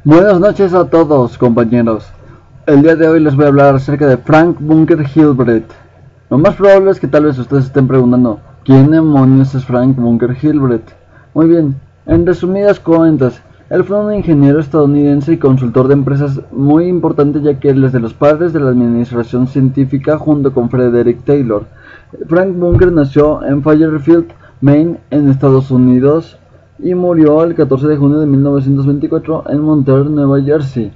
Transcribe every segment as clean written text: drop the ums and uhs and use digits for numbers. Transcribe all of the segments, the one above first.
Buenas noches a todos, compañeros. El día de hoy les voy a hablar acerca de Frank Bunker Hilbert. Lo más probable es que tal vez ustedes estén preguntando, ¿quién demonios es Frank Bunker Hilbert? Muy bien, en resumidas cuentas, él fue un ingeniero estadounidense y consultor de empresas muy importante, ya que él es de los padres de la administración científica junto con Frederick Taylor. Frank Bunker nació en Fairfield, Maine, en Estados Unidos, y murió el 14 de junio de 1924 en Monterey, Nueva Jersey.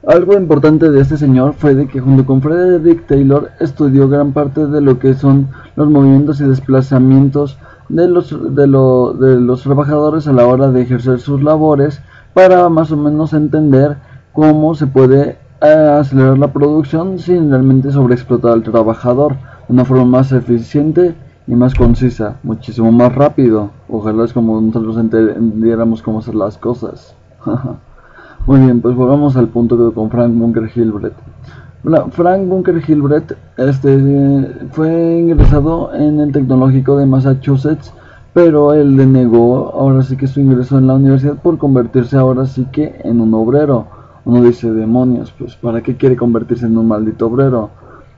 Algo importante de este señor fue de que junto con Frederick Taylor estudió gran parte de lo que son los movimientos y desplazamientos de los trabajadores a la hora de ejercer sus labores, para más o menos entender cómo se puede acelerar la producción sin realmente sobreexplotar al trabajador de una forma más eficiente y más concisa, muchísimo más rápido. Ojalá es como nosotros entendiéramos cómo hacer las cosas. Muy bien, pues volvamos al punto con Frank Bunker Hilbert. Frank Bunker Hilbert fue ingresado en el Tecnológico de Massachusetts, pero él denegó ahora sí que su ingreso en la universidad por convertirse ahora sí que en un obrero. Uno dice, demonios, pues ¿para qué quiere convertirse en un maldito obrero?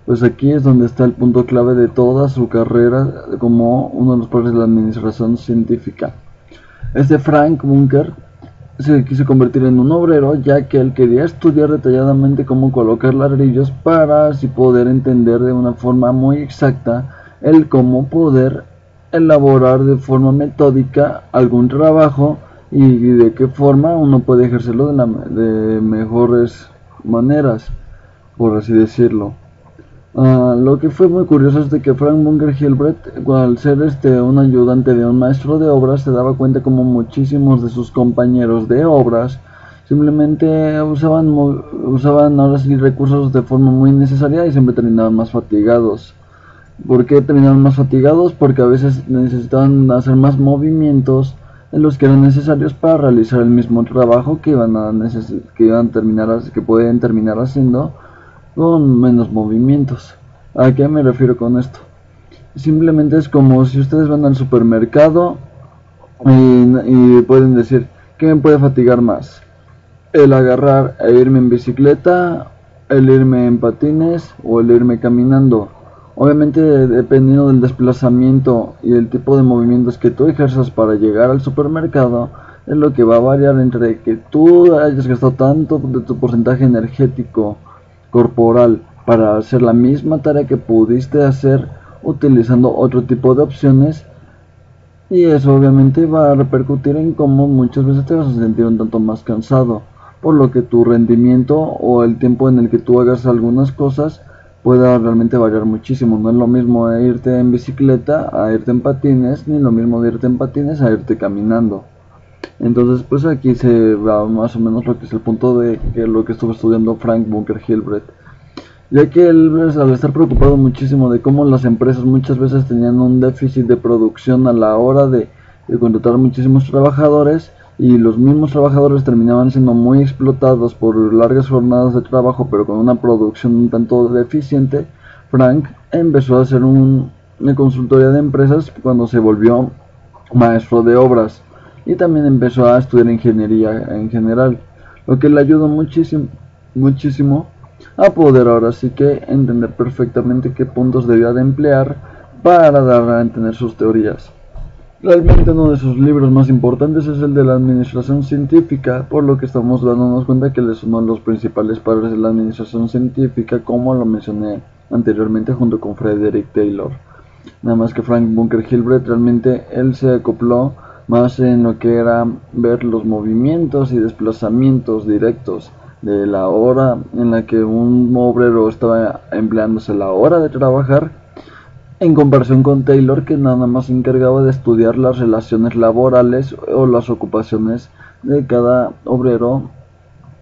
Pues aquí es donde está el punto clave de toda su carrera como uno de los padres de la administración científica. Frank Bunker se quiso convertir en un obrero, ya que él quería estudiar detalladamente cómo colocar ladrillos para así poder entender de una forma muy exacta el cómo poder elaborar de forma metódica algún trabajo y de qué forma uno puede ejercerlo de mejores maneras, por así decirlo. Lo que fue muy curioso es de que Frank Bunker Hilbert, al ser un ayudante de un maestro de obras, se daba cuenta como muchísimos de sus compañeros de obras simplemente usaban ahora sí recursos de forma muy innecesaria y siempre terminaban más fatigados. ¿Por qué terminaban más fatigados? Porque a veces necesitaban hacer más movimientos de los que eran necesarios para realizar el mismo trabajo que pueden terminar haciendo con menos movimientos. ¿A qué me refiero con esto? Simplemente es como si ustedes van al supermercado y pueden decir, ¿qué me puede fatigar más? El agarrar e irme en bicicleta, el irme en patines o el irme caminando. Obviamente, dependiendo del desplazamiento y el tipo de movimientos que tú ejerzas para llegar al supermercado, es lo que va a variar entre que tú hayas gastado tanto de tu porcentaje energético corporal para hacer la misma tarea que pudiste hacer utilizando otro tipo de opciones, y eso obviamente va a repercutir en cómo muchas veces te vas a sentir un tanto más cansado, por lo que tu rendimiento o el tiempo en el que tú hagas algunas cosas pueda realmente variar muchísimo. No es lo mismo irte en bicicleta a irte en patines, ni lo mismo de irte en patines a irte caminando. Entonces pues aquí se va más o menos lo que es el punto de que lo que estuvo estudiando Frank Bunker Hilbert, ya que él, al estar preocupado muchísimo de cómo las empresas muchas veces tenían un déficit de producción a la hora de contratar muchísimos trabajadores, y los mismos trabajadores terminaban siendo muy explotados por largas jornadas de trabajo pero con una producción un tanto deficiente, Frank empezó a hacer una consultoría de empresas cuando se volvió maestro de obras, y también empezó a estudiar ingeniería en general, lo que le ayudó muchísimo a poder ahora sí que entender perfectamente qué puntos debía de emplear para dar a entender sus teorías. Realmente uno de sus libros más importantes es el de la administración científica, por lo que estamos dándonos cuenta que él es uno de los principales padres de la administración científica, como lo mencioné anteriormente junto con Frederick Taylor. Nada más que Frank Bunker Hilbert realmente él se acopló más en lo que era ver los movimientos y desplazamientos directos de la hora en la que un obrero estaba empleándose la hora de trabajar, en comparación con Taylor, que nada más se encargaba de estudiar las relaciones laborales o las ocupaciones de cada obrero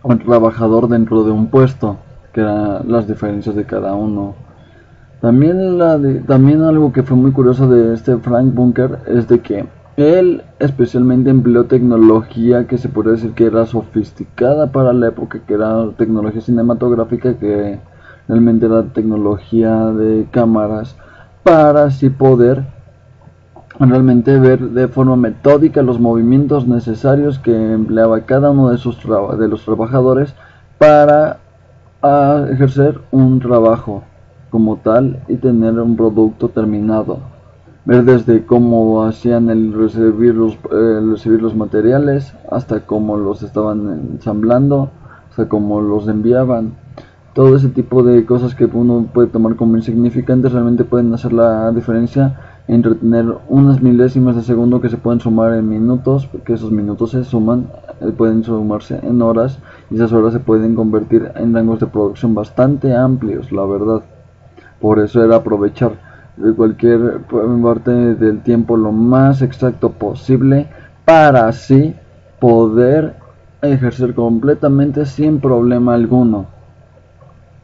o trabajador dentro de un puesto, que eran las diferencias de cada uno. También algo que fue muy curioso de Frank Bunker es de que él especialmente empleó tecnología que se puede decir que era sofisticada para la época, que era tecnología cinematográfica, que realmente era tecnología de cámaras, para así poder realmente ver de forma metódica los movimientos necesarios que empleaba cada uno de los trabajadores para ejercer un trabajo como tal y tener un producto terminado. Ver desde cómo hacían el recibir los materiales hasta cómo los estaban ensamblando, hasta cómo los enviaban. Todo ese tipo de cosas que uno puede tomar como insignificantes realmente pueden hacer la diferencia entre tener unas milésimas de segundo que se pueden sumar en minutos, porque esos minutos se suman, pueden sumarse en horas, y esas horas se pueden convertir en rangos de producción bastante amplios, la verdad. Por eso era aprovechar de cualquier parte del tiempo lo más exacto posible para así poder ejercer completamente sin problema alguno.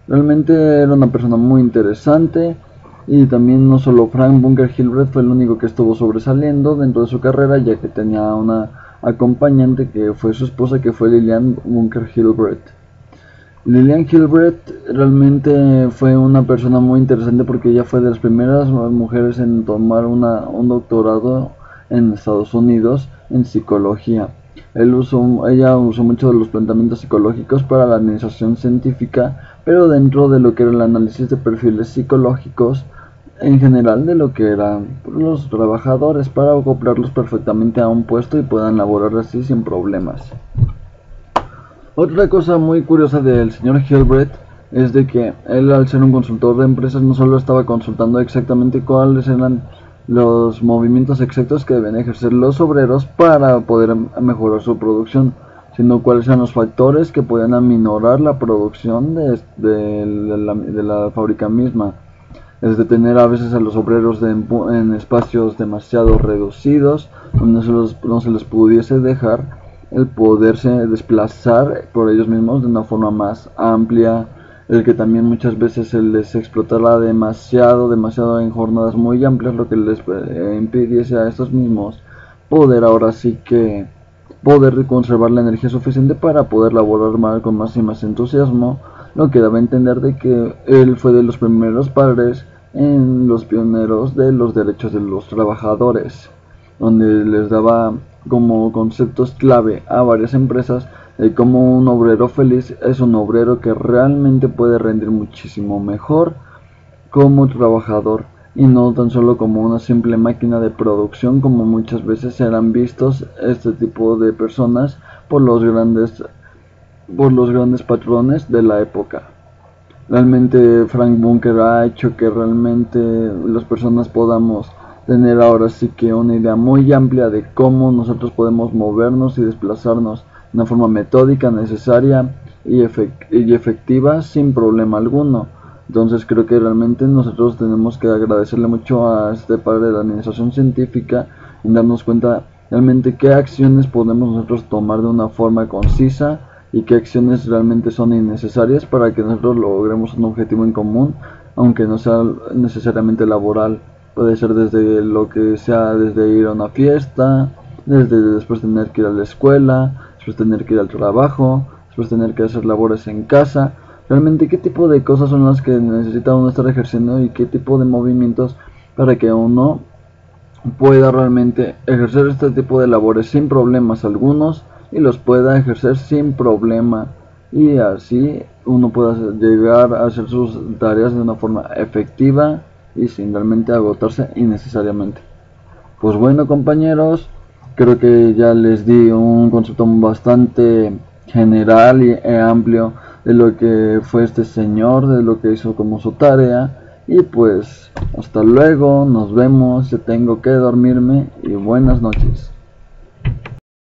Realmente era una persona muy interesante, y también no solo Frank Bunker Hillbread fue el único que estuvo sobresaliendo dentro de su carrera, ya que tenía una acompañante que fue su esposa, que fue Lillian Bunker Hillbread. Lillian Hillbread realmente fue una persona muy interesante porque ella fue de las primeras mujeres en tomar un doctorado en Estados Unidos en psicología. Ella usó mucho de los planteamientos psicológicos para la administración científica, pero dentro de lo que era el análisis de perfiles psicológicos en general de lo que eran los trabajadores, para acoplarlos perfectamente a un puesto y puedan laborar así sin problemas. Otra cosa muy curiosa del señor Hillbread es de que él, al ser un consultor de empresas, no solo estaba consultando exactamente cuáles eran los movimientos exactos que deben ejercer los obreros para poder mejorar su producción, sino cuáles eran los factores que podían aminorar la producción de la fábrica misma. Es de tener a veces a los obreros en espacios demasiado reducidos, donde no se les pudiese dejar el poderse desplazar por ellos mismos de una forma más amplia, el que también muchas veces se les explotara demasiado en jornadas muy amplias, lo que les impidiese a estos mismos poder ahora sí que poder conservar la energía suficiente para poder laborar con más y más entusiasmo, lo que daba a entender de que él fue de los primeros padres en los pioneros de los derechos de los trabajadores, donde les daba como conceptos clave a varias empresas de cómo un obrero feliz es un obrero que realmente puede rendir muchísimo mejor como trabajador, y no tan solo como una simple máquina de producción, como muchas veces serán vistos este tipo de personas por los grandes patrones de la época. Realmente Frank Bunker ha hecho que realmente las personas podamos tener ahora sí que una idea muy amplia de cómo nosotros podemos movernos y desplazarnos de una forma metódica, necesaria y efectiva sin problema alguno. Entonces creo que realmente nosotros tenemos que agradecerle mucho a este padre de la administración científica en darnos cuenta realmente qué acciones podemos nosotros tomar de una forma concisa y qué acciones realmente son innecesarias para que nosotros logremos un objetivo en común, aunque no sea necesariamente laboral. Puede ser desde lo que sea, desde ir a una fiesta, desde después tener que ir a la escuela, después tener que ir al trabajo, después tener que hacer labores en casa. Realmente qué tipo de cosas son las que necesita uno estar ejerciendo y qué tipo de movimientos para que uno pueda realmente ejercer este tipo de labores sin problemas algunos y los pueda ejercer sin problema, y así uno pueda llegar a hacer sus tareas de una forma efectiva y sin realmente agotarse innecesariamente. Pues bueno, compañeros, creo que ya les di un concepto bastante general y amplio de lo que fue este señor, de lo que hizo como su tarea, y pues hasta luego, nos vemos, yo tengo que dormirme y buenas noches.